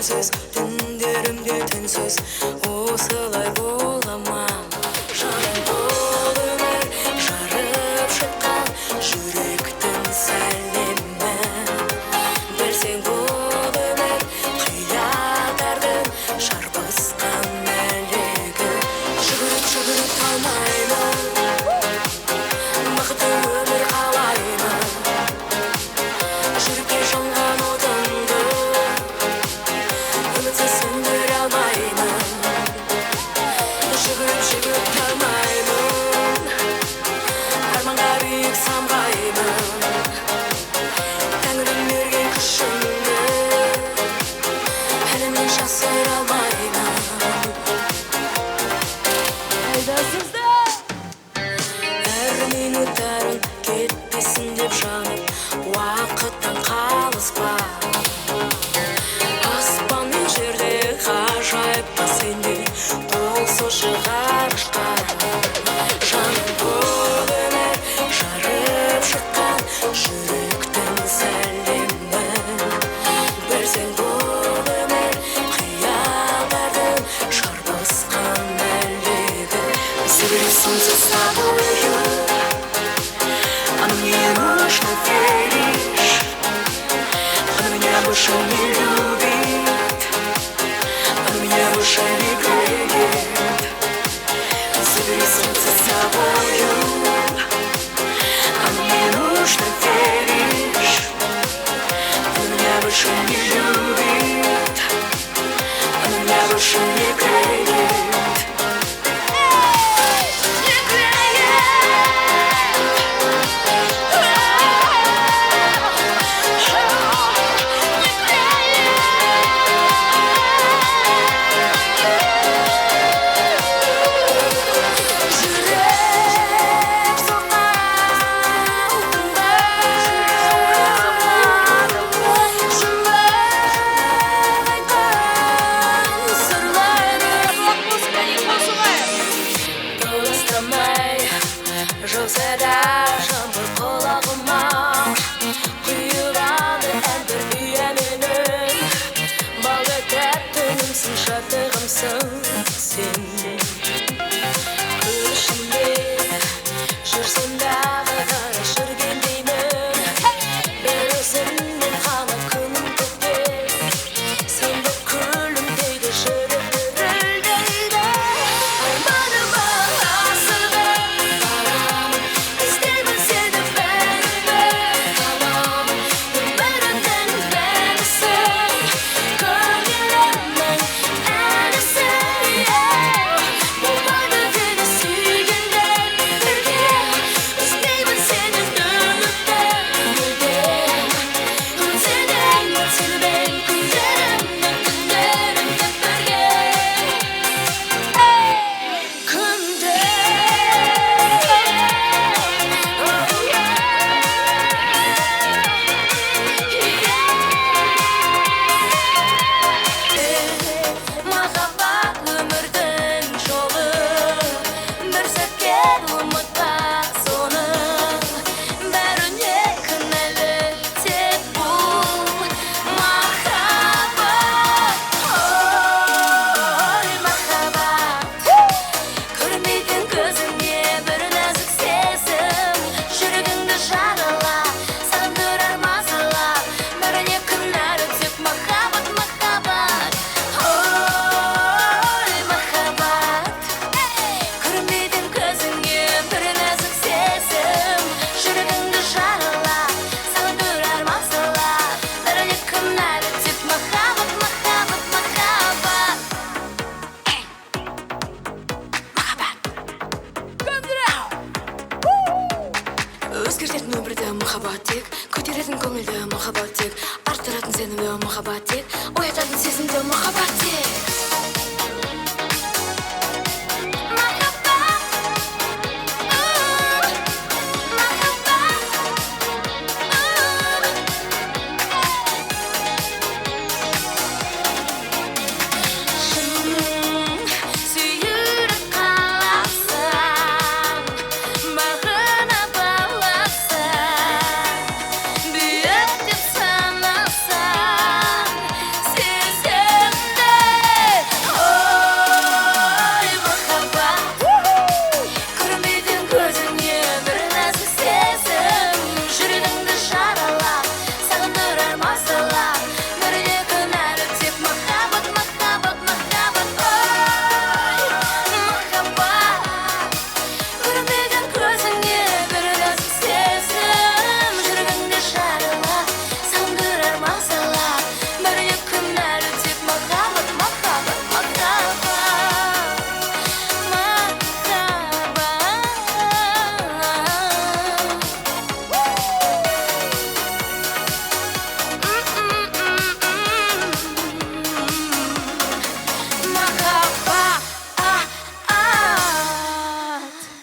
үнсіз, түндерімде түнсіз, осылай бола ма? Жаным бұл өмір жарып шыққан жүректің сәлемі. Білсең бұл өмір қиялдардың шарпысқан мәлігі. Жүгіріп талмаймын, бақытты өмір қалаймын. Жүрекке жанған отымды үмітсіз сөндіре алмаймын. Жүгіріп талмаймын, арманға биік самғаймын. Тәңірім берген күшімді әлемнен жасыра алмаймын. Қайдасыздар? Әр минуттарың кетпесін деп жанып, уақыттан қалыспа. Аспан мен жерде ғажайыпқа сендей қол созшы ғарышқа. Жаным бұл өмір жарып шыққан жүректің сәлемі. Білсең бұл өмір қиялдардың шарпысқан мәлігі. Забери солнце с собою, оно мне нужно, веришь? Оно меня больше не любит, оно меня больше не греет. Забери солнце с собою, оно мне нужно, веришь? Оно меня больше не любит, оно меня больше не греет. Жолсада жамбыр құлағыма құйылады әрбір үйәменің. Балды тәтті үнімсің, шаттығымсың сен. Күрішімде жүрсем дағы қара жүргендеймін. Бір өзіңмен ғана күнім көкте, сен деп күлімдейді жүрек дірілдейді. Арманыма асығып барамын, іздеймін сені бәрібір қаламын. Өмірімнің мәнісің, көңілімнің әнісің. Болмайды тегі сүйгендер бірге, іздеймін сені үмітті мүлде. Үміттенемін сенімен күндерімнің бірге. Махаббат өмірдің жолы, бір сәтке ұмытпа соны. Бәріне кінәлі тек бұл махаббат. Ой, махаббат, көрмейтін көзіңе бір нәзік сезім. Жүрегіңді жарала, сағындырар мазалап. Бәріне кінәлі тек махаббат, махаббат. Ой, махаббат, көрмейтін көзіңе бір нәзік сезім. Жүрегіңді жарала, сағындырар мазалап. Бәріне кінәлі тек махаббат, махаббат, махаббат. Өзгертетін өмірді махаббат тек, көтеретін көңілді махаббат тек, арттыратын сенімді махаббат тек, оятатын сезімді махаббат тек.